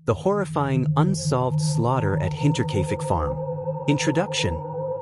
The Horrifying Unsolved Slaughter at Hinterkaifeck Farm. Introduction.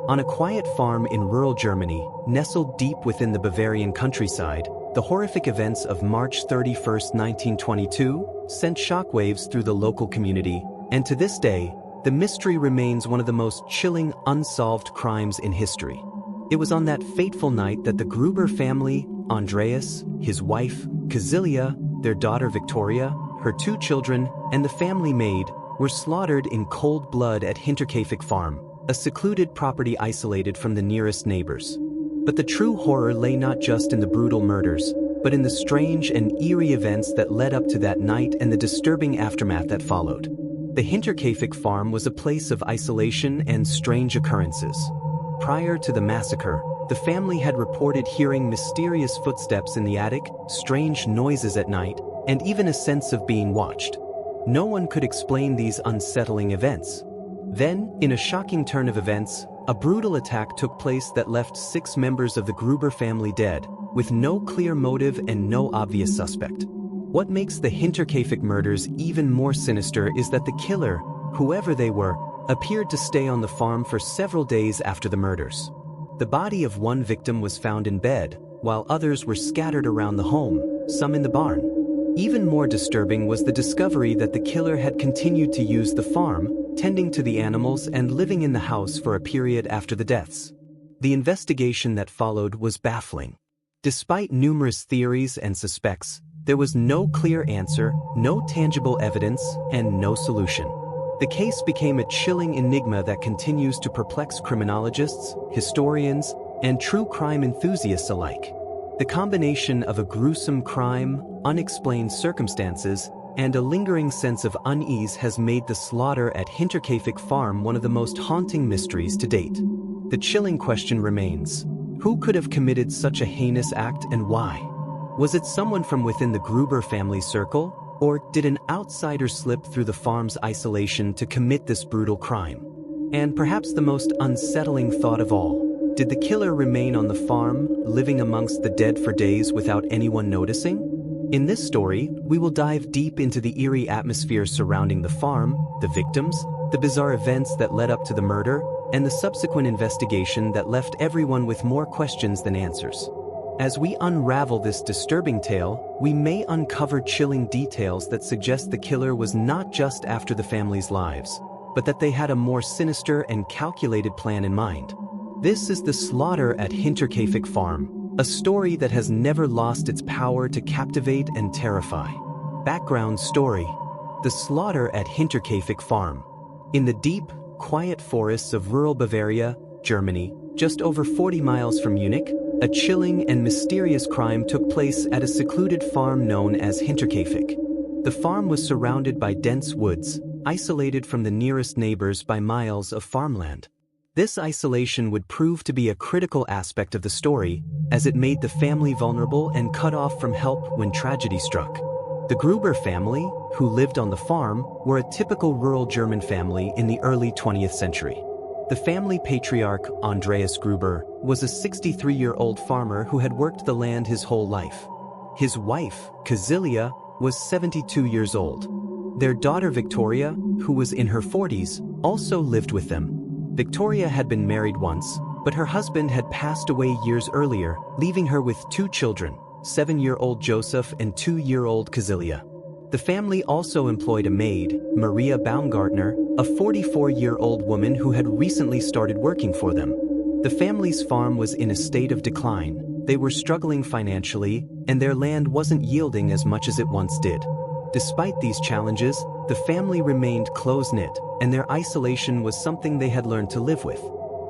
On a quiet farm in rural Germany, nestled deep within the Bavarian countryside, the horrific events of March 31, 1922, sent shockwaves through the local community, and to this day, the mystery remains one of the most chilling unsolved crimes in history. It was on that fateful night that the Gruber family, Andreas, his wife, Kazilia, their daughter Victoria, her 2 children, and the family maid, were slaughtered in cold blood at Hinterkaifeck Farm, a secluded property isolated from the nearest neighbors. But the true horror lay not just in the brutal murders, but in the strange and eerie events that led up to that night and the disturbing aftermath that followed. The Hinterkaifeck Farm was a place of isolation and strange occurrences. Prior to the massacre, the family had reported hearing mysterious footsteps in the attic, strange noises at night, and even a sense of being watched. No one could explain these unsettling events. Then, in a shocking turn of events, a brutal attack took place that left 6 members of the Gruber family dead, with no clear motive and no obvious suspect. What makes the Hinterkaifeck murders even more sinister is that the killer, whoever they were, appeared to stay on the farm for several days after the murders. The body of one victim was found in bed, while others were scattered around the home, some in the barn. Even more disturbing was the discovery that the killer had continued to use the farm, tending to the animals and living in the house for a period after the deaths. The investigation that followed was baffling. Despite numerous theories and suspects, there was no clear answer, no tangible evidence, and no solution. The case became a chilling enigma that continues to perplex criminologists, historians, and true crime enthusiasts alike. The combination of a gruesome crime, unexplained circumstances, and a lingering sense of unease has made the slaughter at Hinterkaifeck Farm one of the most haunting mysteries to date. The chilling question remains: who could have committed such a heinous act and why? Was it someone from within the Gruber family circle, or did an outsider slip through the farm's isolation to commit this brutal crime? And perhaps the most unsettling thought of all, did the killer remain on the farm, living amongst the dead for days without anyone noticing? In this story, we will dive deep into the eerie atmosphere surrounding the farm, the victims, the bizarre events that led up to the murder, and the subsequent investigation that left everyone with more questions than answers. As we unravel this disturbing tale, we may uncover chilling details that suggest the killer was not just after the family's lives, but that they had a more sinister and calculated plan in mind. This is the slaughter at Hinterkaifeck Farm, a story that has never lost its power to captivate and terrify. Background story: the slaughter at Hinterkaifeck Farm. In the deep, quiet forests of rural Bavaria, Germany, just over 40 miles from Munich, a chilling and mysterious crime took place at a secluded farm known as Hinterkaifeck. The farm was surrounded by dense woods, isolated from the nearest neighbors by miles of farmland. This isolation would prove to be a critical aspect of the story, as it made the family vulnerable and cut off from help when tragedy struck. The Gruber family, who lived on the farm, were a typical rural German family in the early 20th century. The family patriarch, Andreas Gruber, was a 63-year-old farmer who had worked the land his whole life. His wife, Kazilia, was 72 years old. Their daughter Victoria, who was in her 40s, also lived with them. Victoria had been married once, but her husband had passed away years earlier, leaving her with 2 children, 7-year-old Joseph and 2-year-old Kazilia. The family also employed a maid, Maria Baumgartner, a 44-year-old woman who had recently started working for them. The family's farm was in a state of decline, they were struggling financially, and their land wasn't yielding as much as it once did. Despite these challenges, the family remained close-knit, and their isolation was something they had learned to live with.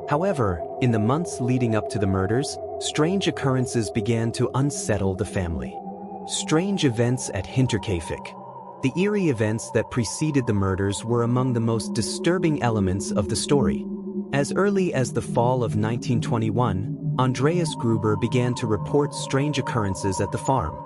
However, in the months leading up to the murders, strange occurrences began to unsettle the family. Strange events at Hinterkaifeck. The eerie events that preceded the murders were among the most disturbing elements of the story. As early as the fall of 1921, Andreas Gruber began to report strange occurrences at the farm.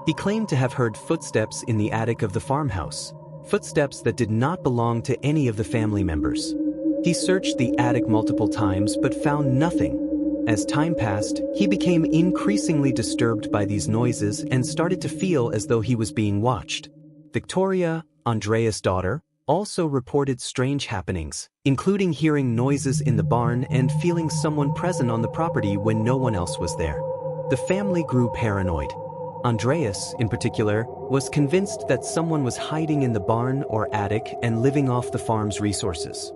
He claimed to have heard footsteps in the attic of the farmhouse, footsteps that did not belong to any of the family members. He searched the attic multiple times but found nothing. As time passed, he became increasingly disturbed by these noises and started to feel as though he was being watched. Victoria, Andreas' daughter, also reported strange happenings, including hearing noises in the barn and feeling someone present on the property when no one else was there. The family grew paranoid. Andreas, in particular, was convinced that someone was hiding in the barn or attic and living off the farm's resources.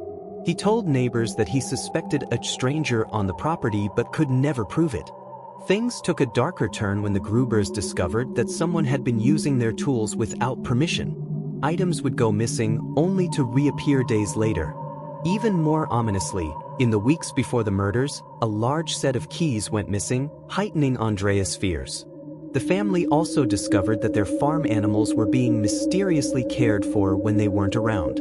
He told neighbors that he suspected a stranger on the property but could never prove it. Things took a darker turn when the Grubers discovered that someone had been using their tools without permission. Items would go missing only to reappear days later. Even more ominously, in the weeks before the murders, a large set of keys went missing, heightening Andreas' fears. The family also discovered that their farm animals were being mysteriously cared for when they weren't around.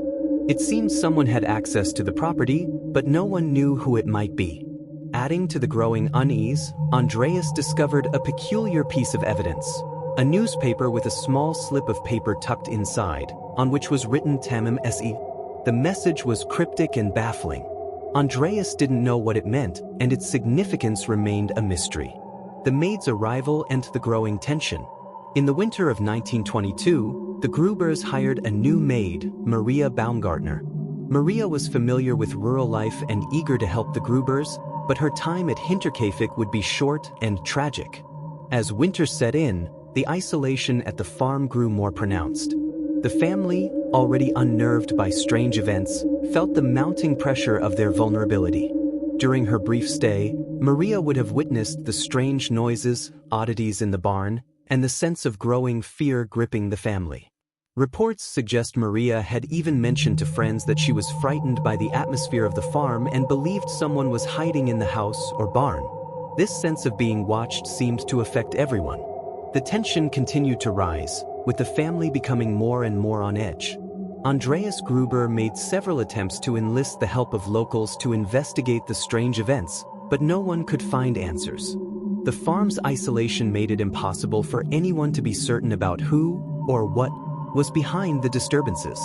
It seemed someone had access to the property, but no one knew who it might be. Adding to the growing unease, Andreas discovered a peculiar piece of evidence. A newspaper with a small slip of paper tucked inside, on which was written Tamim Se. The message was cryptic and baffling. Andreas didn't know what it meant, and its significance remained a mystery. The maid's arrival and the growing tension. In the winter of 1922, the Grubers hired a new maid, Maria Baumgartner. Maria was familiar with rural life and eager to help the Grubers, but her time at Hinterkaifeck would be short and tragic. As winter set in, the isolation at the farm grew more pronounced. The family, already unnerved by strange events, felt the mounting pressure of their vulnerability. During her brief stay, Maria would have witnessed the strange noises, oddities in the barn, and the sense of growing fear gripping the family. Reports suggest Maria had even mentioned to friends that she was frightened by the atmosphere of the farm and believed someone was hiding in the house or barn. This sense of being watched seemed to affect everyone. The tension continued to rise, with the family becoming more and more on edge. Andreas Gruber made several attempts to enlist the help of locals to investigate the strange events, but no one could find answers. The farm's isolation made it impossible for anyone to be certain about who, or what, was behind the disturbances.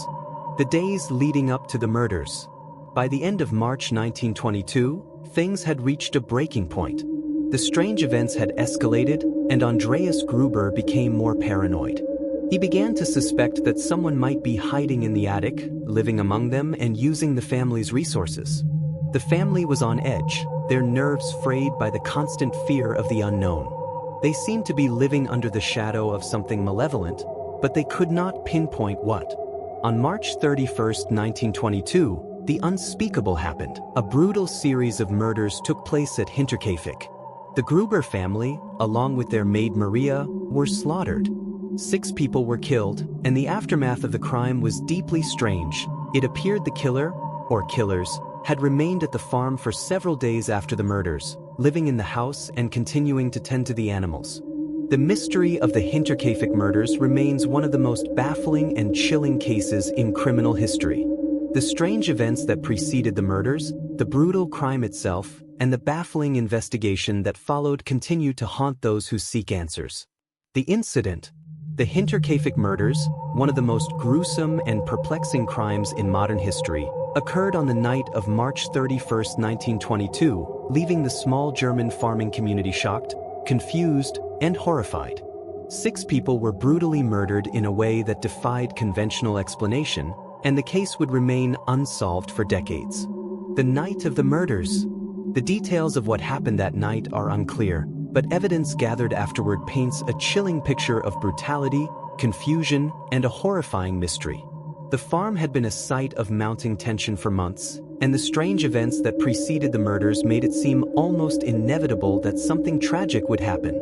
The days leading up to the murders. By the end of March 1922, things had reached a breaking point. The strange events had escalated, and Andreas Gruber became more paranoid. He began to suspect that someone might be hiding in the attic, living among them and using the family's resources. The family was on edge, their nerves frayed by the constant fear of the unknown. They seemed to be living under the shadow of something malevolent, but they could not pinpoint what. On March 31, 1922, the unspeakable happened. A brutal series of murders took place at Hinterkaifeck. The Gruber family, along with their maid Maria, were slaughtered. 6 people were killed, and the aftermath of the crime was deeply strange. It appeared the killer, or killers, had remained at the farm for several days after the murders, living in the house and continuing to tend to the animals. The mystery of the Hinterkaifeck murders remains one of the most baffling and chilling cases in criminal history. The strange events that preceded the murders, the brutal crime itself, and the baffling investigation that followed continue to haunt those who seek answers. The incident, the Hinterkaifeck murders, one of the most gruesome and perplexing crimes in modern history, occurred on the night of March 31, 1922, leaving the small German farming community shocked, confused, and horrified. 6 people were brutally murdered in a way that defied conventional explanation, and the case would remain unsolved for decades. The night of the murders. The details of what happened that night are unclear, but evidence gathered afterward paints a chilling picture of brutality, confusion, and a horrifying mystery. The farm had been a site of mounting tension for months, and the strange events that preceded the murders made it seem almost inevitable that something tragic would happen.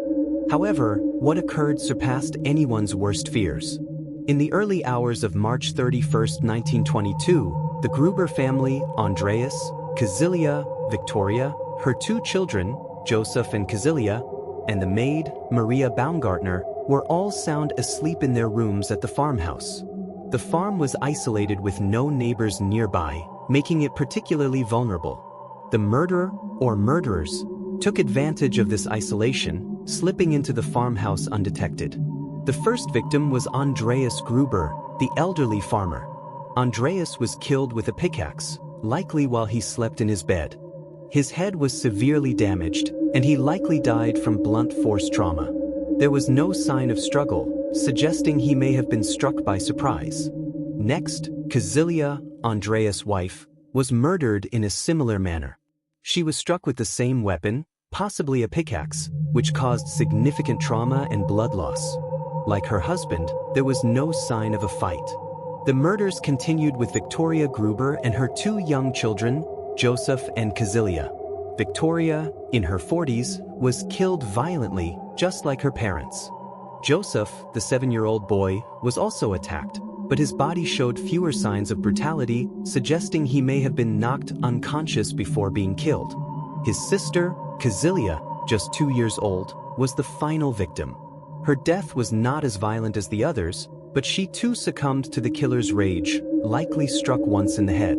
However, what occurred surpassed anyone's worst fears. In the early hours of March 31, 1922, the Gruber family, Andreas, Kazilia, Victoria, her 2 children, Joseph and Kazilia, and the maid, Maria Baumgartner, were all sound asleep in their rooms at the farmhouse. The farm was isolated with no neighbors nearby, making it particularly vulnerable. The murderer, or murderers, took advantage of this isolation, slipping into the farmhouse undetected. The first victim was Andreas Gruber, the elderly farmer. Andreas was killed with a pickaxe, likely while he slept in his bed. His head was severely damaged, and he likely died from blunt force trauma. There was no sign of struggle, suggesting he may have been struck by surprise. Next, Kazilia, Andreas' wife, was murdered in a similar manner. She was struck with the same weapon, possibly a pickaxe, which caused significant trauma and blood loss. Like her husband, there was no sign of a fight. The murders continued with Victoria Gruber and her 2 young children, Joseph and Kazilia. Victoria, in her 40s, was killed violently, just like her parents. Joseph, the 7-year-old boy, was also attacked, but his body showed fewer signs of brutality, suggesting he may have been knocked unconscious before being killed. His sister, Kazilia, just 2 years old, was the final victim. Her death was not as violent as the others, but she too succumbed to the killer's rage, likely struck once in the head.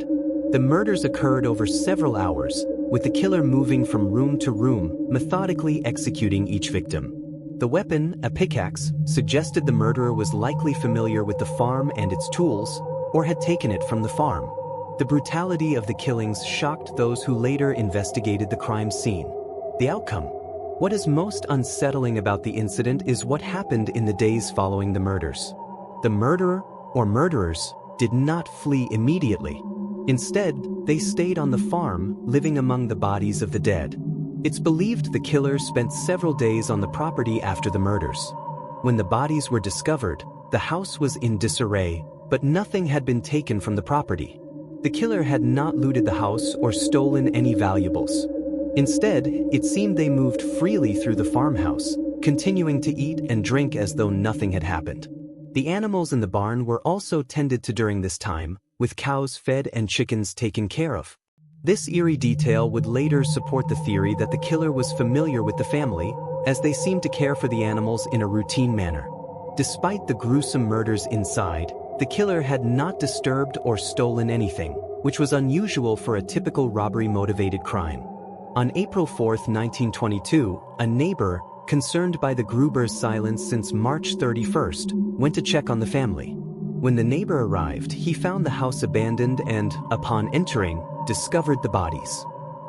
The murders occurred over several hours, with the killer moving from room to room, methodically executing each victim. The weapon, a pickaxe, suggested the murderer was likely familiar with the farm and its tools, or had taken it from the farm. The brutality of the killings shocked those who later investigated the crime scene. The outcome? What is most unsettling about the incident is what happened in the days following the murders. The murderer, or murderers, did not flee immediately. Instead, they stayed on the farm, living among the bodies of the dead. It's believed the killer spent several days on the property after the murders. When the bodies were discovered, the house was in disarray, but nothing had been taken from the property. The killer had not looted the house or stolen any valuables. Instead, it seemed they moved freely through the farmhouse, continuing to eat and drink as though nothing had happened. The animals in the barn were also tended to during this time, with cows fed and chickens taken care of. This eerie detail would later support the theory that the killer was familiar with the family, as they seemed to care for the animals in a routine manner. Despite the gruesome murders inside, the killer had not disturbed or stolen anything, which was unusual for a typical robbery-motivated crime. On April 4, 1922, a neighbor, concerned by the Gruber's silence since March 31st, went to check on the family. When the neighbor arrived, he found the house abandoned and, upon entering, discovered the bodies.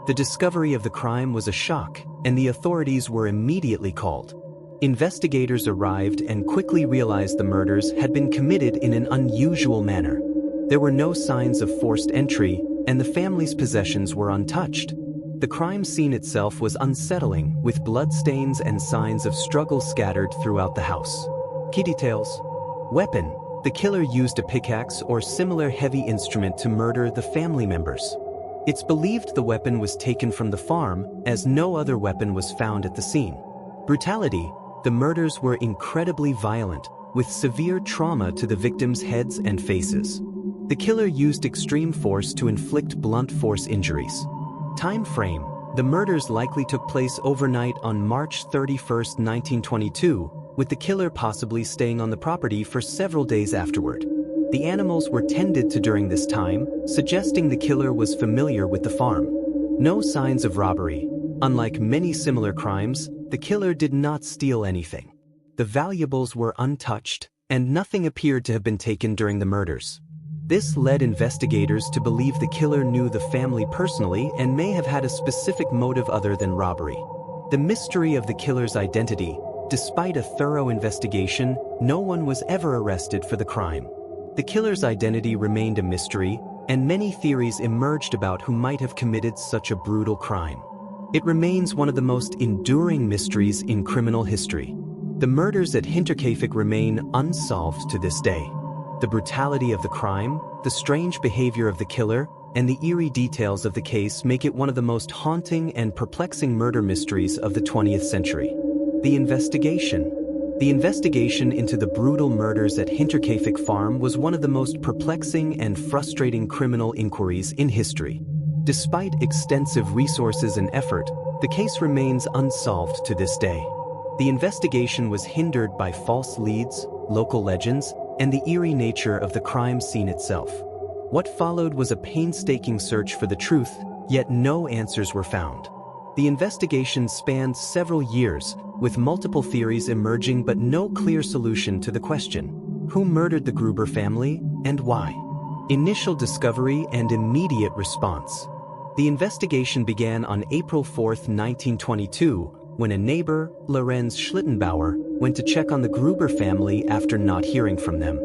The discovery of the crime was a shock, and the authorities were immediately called. Investigators arrived and quickly realized the murders had been committed in an unusual manner. There were no signs of forced entry, and the family's possessions were untouched. The crime scene itself was unsettling, with bloodstains and signs of struggle scattered throughout the house. Key details. Weapon. The killer used a pickaxe or similar heavy instrument to murder the family members. It's believed the weapon was taken from the farm, as no other weapon was found at the scene. Brutality. The murders were incredibly violent, with severe trauma to the victims' heads and faces. The killer used extreme force to inflict blunt force injuries. Time frame. The murders likely took place overnight on March 31, 1922, with the killer possibly staying on the property for several days afterward. The animals were tended to during this time, suggesting the killer was familiar with the farm. No signs of robbery. Unlike many similar crimes, the killer did not steal anything. The valuables were untouched, and nothing appeared to have been taken during the murders. This led investigators to believe the killer knew the family personally and may have had a specific motive other than robbery. The mystery of the killer's identity. Despite a thorough investigation, no one was ever arrested for the crime. The killer's identity remained a mystery, and many theories emerged about who might have committed such a brutal crime. It remains one of the most enduring mysteries in criminal history. The murders at Hinterkaifeck remain unsolved to this day. The brutality of the crime, the strange behavior of the killer, and the eerie details of the case make it one of the most haunting and perplexing murder mysteries of the 20th century. The investigation. The investigation into the brutal murders at Hinterkaifeck Farm was one of the most perplexing and frustrating criminal inquiries in history. Despite extensive resources and effort, the case remains unsolved to this day. The investigation was hindered by false leads, local legends, and the eerie nature of the crime scene itself. What followed was a painstaking search for the truth, yet no answers were found. The investigation spanned several years, with multiple theories emerging but no clear solution to the question: who murdered the Gruber family, and why? Initial discovery and immediate response. The investigation began on April 4, 1922, when a neighbor, Lorenz Schlittenbauer, went to check on the Gruber family after not hearing from them.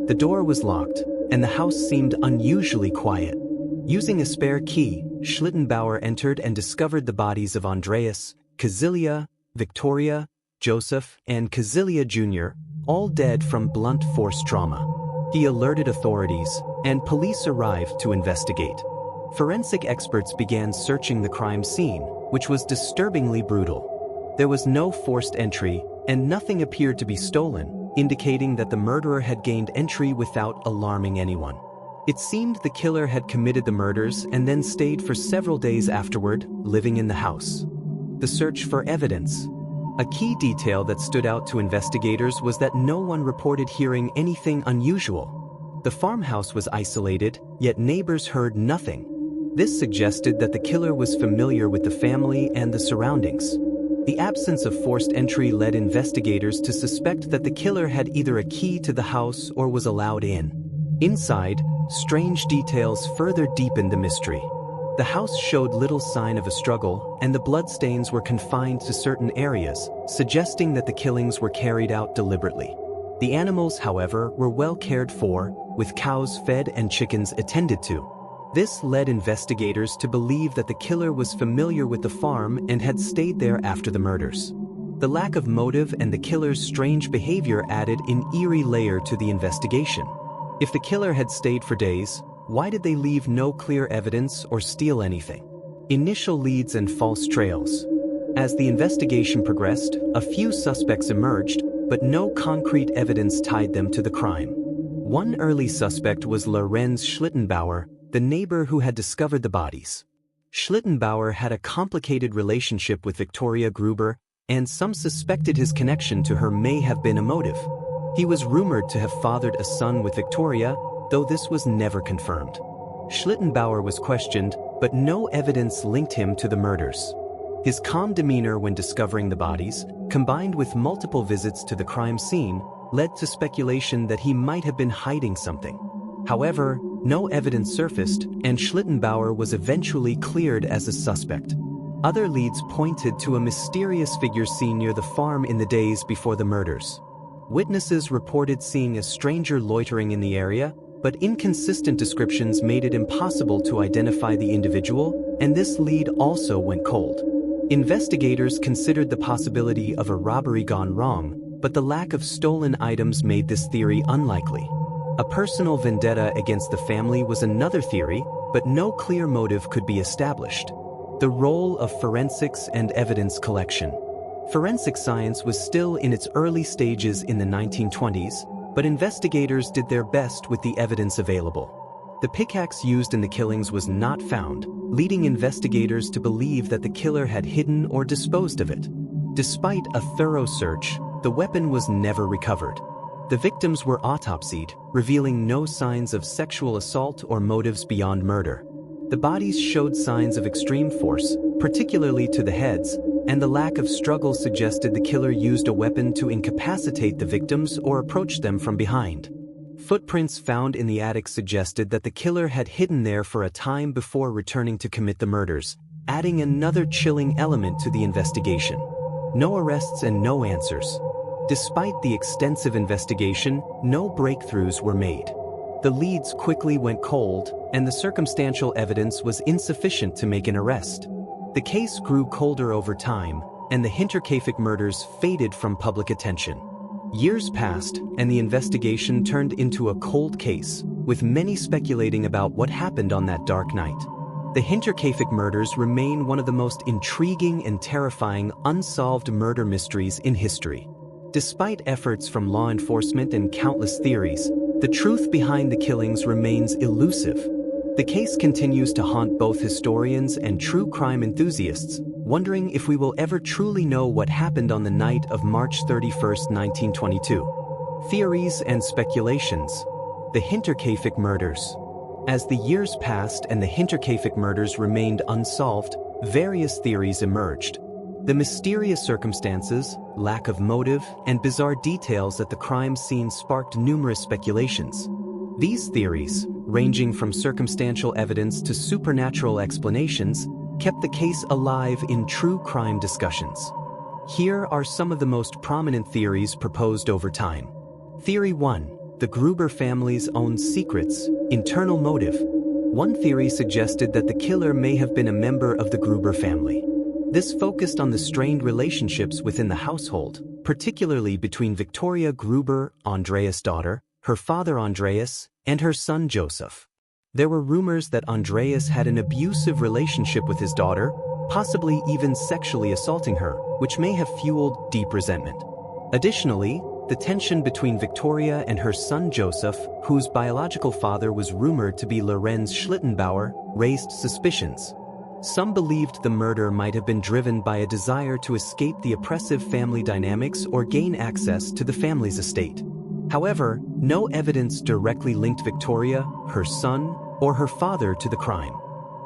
The door was locked, and the house seemed unusually quiet. Using a spare key, Schlittenbauer entered and discovered the bodies of Andreas, Kazilia, Victoria, Joseph, and Kazilia Jr., all dead from blunt force trauma. He alerted authorities, and police arrived to investigate. Forensic experts began searching the crime scene, which was disturbingly brutal. There was no forced entry, and nothing appeared to be stolen, indicating that the murderer had gained entry without alarming anyone. It seemed the killer had committed the murders and then stayed for several days afterward, living in the house. The search for evidence. A key detail that stood out to investigators was that no one reported hearing anything unusual. The farmhouse was isolated, yet neighbors heard nothing. This suggested that the killer was familiar with the family and the surroundings. The absence of forced entry led investigators to suspect that the killer had either a key to the house or was allowed in. Inside, strange details further deepened the mystery. The house showed little sign of a struggle, and the bloodstains were confined to certain areas, suggesting that the killings were carried out deliberately. The animals, however, were well cared for, with cows fed and chickens attended to. This led investigators to believe that the killer was familiar with the farm and had stayed there after the murders. The lack of motive and the killer's strange behavior added an eerie layer to the investigation. If the killer had stayed for days, why did they leave no clear evidence or steal anything? Initial leads and false trails. As the investigation progressed, a few suspects emerged, but no concrete evidence tied them to the crime. One early suspect was Lorenz Schlittenbauer, the neighbor who had discovered the bodies. Schlittenbauer had a complicated relationship with Victoria Gruber, and some suspected his connection to her may have been a motive. He was rumored to have fathered a son with Victoria, though this was never confirmed. Schlittenbauer was questioned, but no evidence linked him to the murders. His calm demeanor when discovering the bodies, combined with multiple visits to the crime scene, led to speculation that he might have been hiding something. However, no evidence surfaced, and Schlittenbauer was eventually cleared as a suspect. Other leads pointed to a mysterious figure seen near the farm in the days before the murders. Witnesses reported seeing a stranger loitering in the area, but inconsistent descriptions made it impossible to identify the individual, and this lead also went cold. Investigators considered the possibility of a robbery gone wrong, but the lack of stolen items made this theory unlikely. A personal vendetta against the family was another theory, but no clear motive could be established. The role of forensics and evidence collection. Forensic science was still in its early stages in the 1920s, but investigators did their best with the evidence available. The pickaxe used in the killings was not found, leading investigators to believe that the killer had hidden or disposed of it. Despite a thorough search, the weapon was never recovered. The victims were autopsied, revealing no signs of sexual assault or motives beyond murder. The bodies showed signs of extreme force, particularly to the heads, and the lack of struggle suggested the killer used a weapon to incapacitate the victims or approach them from behind. Footprints found in the attic suggested that the killer had hidden there for a time before returning to commit the murders, adding another chilling element to the investigation. No arrests and no answers. Despite the extensive investigation, no breakthroughs were made. The leads quickly went cold, and the circumstantial evidence was insufficient to make an arrest. The case grew colder over time, and the Hinterkaifeck murders faded from public attention. Years passed, and the investigation turned into a cold case, with many speculating about what happened on that dark night. The Hinterkaifeck murders remain one of the most intriguing and terrifying unsolved murder mysteries in history. Despite efforts from law enforcement and countless theories, the truth behind the killings remains elusive. The case continues to haunt both historians and true crime enthusiasts, wondering if we will ever truly know what happened on the night of March 31, 1922. Theories and speculations. The Hinterkaifeck murders. As the years passed and the Hinterkaifeck murders remained unsolved, various theories emerged. The mysterious circumstances, lack of motive, and bizarre details at the crime scene sparked numerous speculations. These theories, ranging from circumstantial evidence to supernatural explanations, kept the case alive in true crime discussions. Here are some of the most prominent theories proposed over time. Theory 1. The Gruber family's own secrets, internal motive. One theory suggested that the killer may have been a member of the Gruber family. This focused on the strained relationships within the household, particularly between Victoria Gruber, Andreas' daughter, her father Andreas, and her son Joseph. There were rumors that Andreas had an abusive relationship with his daughter, possibly even sexually assaulting her, which may have fueled deep resentment. Additionally, the tension between Victoria and her son Joseph, whose biological father was rumored to be Lorenz Schlittenbauer, raised suspicions. Some believed the murder might have been driven by a desire to escape the oppressive family dynamics or gain access to the family's estate. However, no evidence directly linked Victoria, her son, or her father to the crime.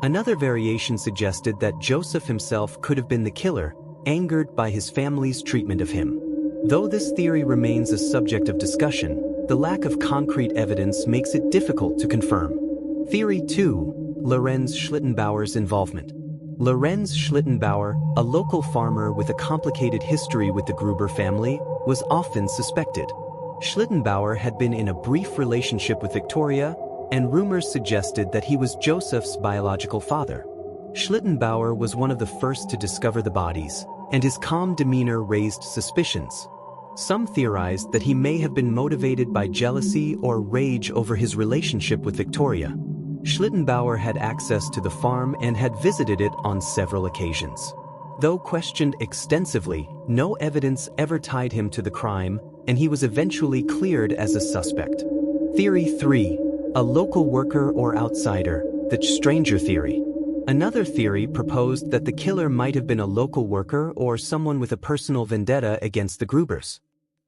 Another variation suggested that Joseph himself could have been the killer, angered by his family's treatment of him. Though this theory remains a subject of discussion, the lack of concrete evidence makes it difficult to confirm. Theory 2. Lorenz Schlittenbauer's involvement. Lorenz Schlittenbauer, a local farmer with a complicated history with the Gruber family, was often suspected. Schlittenbauer had been in a brief relationship with Victoria, and rumors suggested that he was Joseph's biological father. Schlittenbauer was one of the first to discover the bodies, and his calm demeanor raised suspicions. Some theorized that he may have been motivated by jealousy or rage over his relationship with Victoria. Schlittenbauer had access to the farm and had visited it on several occasions. Though questioned extensively, no evidence ever tied him to the crime, and he was eventually cleared as a suspect. Theory 3. A local worker or outsider, the stranger theory. Another theory proposed that the killer might have been a local worker or someone with a personal vendetta against the Grubers.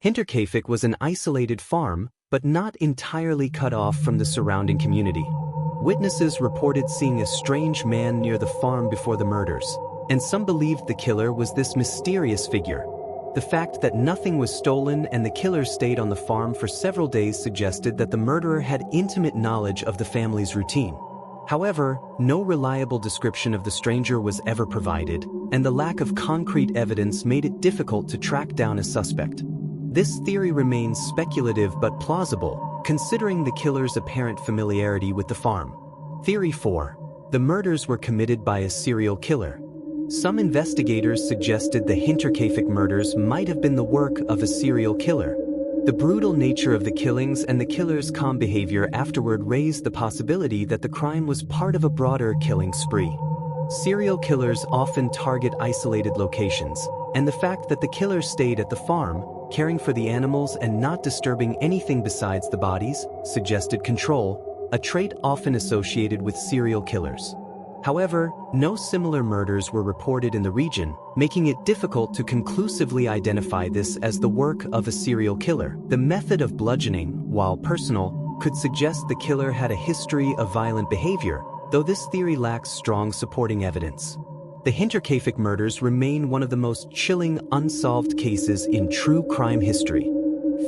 Hinterkaifeck was an isolated farm, but not entirely cut off from the surrounding community. Witnesses reported seeing a strange man near the farm before the murders, and some believed the killer was this mysterious figure. The fact that nothing was stolen and the killer stayed on the farm for several days suggested that the murderer had intimate knowledge of the family's routine. However, no reliable description of the stranger was ever provided, and the lack of concrete evidence made it difficult to track down a suspect. This theory remains speculative but plausible, considering the killer's apparent familiarity with the farm. Theory 4. The murders were committed by a serial killer. Some investigators suggested the Hinterkaifeck murders might have been the work of a serial killer. The brutal nature of the killings and the killer's calm behavior afterward raised the possibility that the crime was part of a broader killing spree. Serial killers often target isolated locations, and the fact that the killer stayed at the farm, caring for the animals and not disturbing anything besides the bodies, suggested control, a trait often associated with serial killers. However, no similar murders were reported in the region, making it difficult to conclusively identify this as the work of a serial killer. The method of bludgeoning, while personal, could suggest the killer had a history of violent behavior, though this theory lacks strong supporting evidence. The Hinterkaifeck murders remain one of the most chilling unsolved cases in true crime history.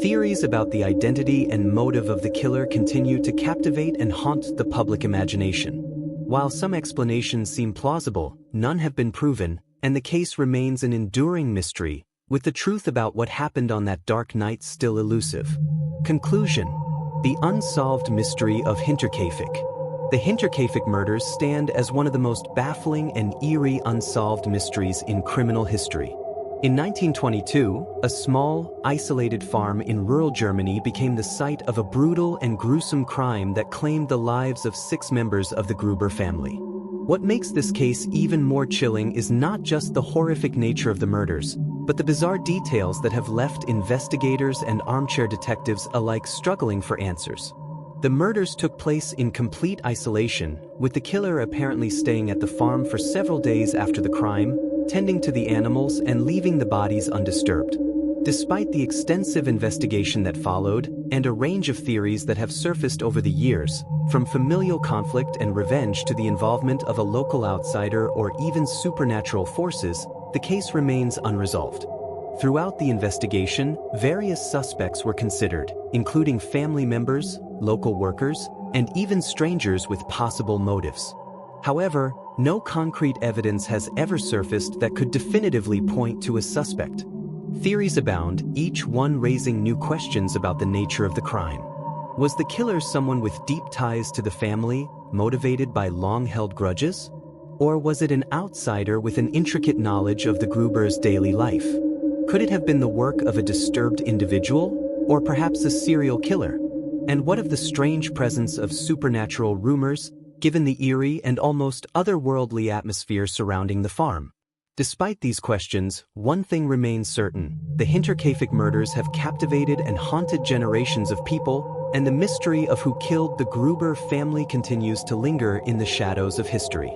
Theories about the identity and motive of the killer continue to captivate and haunt the public imagination. While some explanations seem plausible, none have been proven, and the case remains an enduring mystery, with the truth about what happened on that dark night still elusive. Conclusion: the unsolved mystery of Hinterkaifeck. The Hinterkaifeck murders stand as one of the most baffling and eerie unsolved mysteries in criminal history. In 1922, a small, isolated farm in rural Germany became the site of a brutal and gruesome crime that claimed the lives of 6 members of the Gruber family. What makes this case even more chilling is not just the horrific nature of the murders, but the bizarre details that have left investigators and armchair detectives alike struggling for answers. The murders took place in complete isolation, with the killer apparently staying at the farm for several days after the crime, tending to the animals and leaving the bodies undisturbed. Despite the extensive investigation that followed, and a range of theories that have surfaced over the years, from familial conflict and revenge to the involvement of a local outsider or even supernatural forces, the case remains unresolved. Throughout the investigation, various suspects were considered, including family members, local workers, and even strangers with possible motives. However, no concrete evidence has ever surfaced that could definitively point to a suspect. Theories abound, each one raising new questions about the nature of the crime. Was the killer someone with deep ties to the family, motivated by long-held grudges? Or was it an outsider with an intricate knowledge of the Grubers' daily life? Could it have been the work of a disturbed individual, or perhaps a serial killer? And what of the strange presence of supernatural rumors, given the eerie and almost otherworldly atmosphere surrounding the farm? Despite these questions, one thing remains certain: the Hinterkaifeck murders have captivated and haunted generations of people, and the mystery of who killed the Gruber family continues to linger in the shadows of history.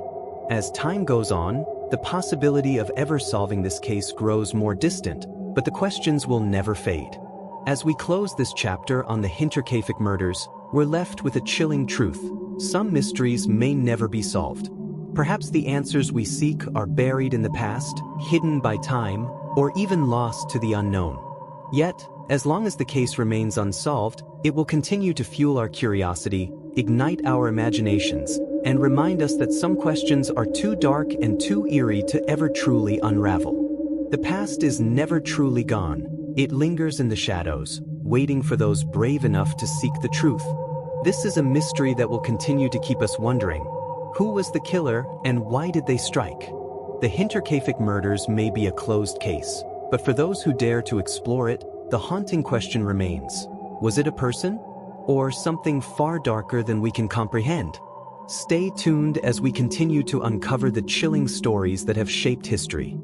As time goes on, the possibility of ever solving this case grows more distant, but the questions will never fade. As we close this chapter on the Hinterkaifeck murders, we're left with a chilling truth: some mysteries may never be solved. Perhaps the answers we seek are buried in the past, hidden by time, or even lost to the unknown. Yet, as long as the case remains unsolved, it will continue to fuel our curiosity, ignite our imaginations, and remind us that some questions are too dark and too eerie to ever truly unravel. The past is never truly gone. It lingers in the shadows, waiting for those brave enough to seek the truth. This is a mystery that will continue to keep us wondering: who was the killer, and why did they strike? The Hinterkaifeck murders may be a closed case, but for those who dare to explore it, the haunting question remains: was it a person? Or something far darker than we can comprehend? Stay tuned as we continue to uncover the chilling stories that have shaped history.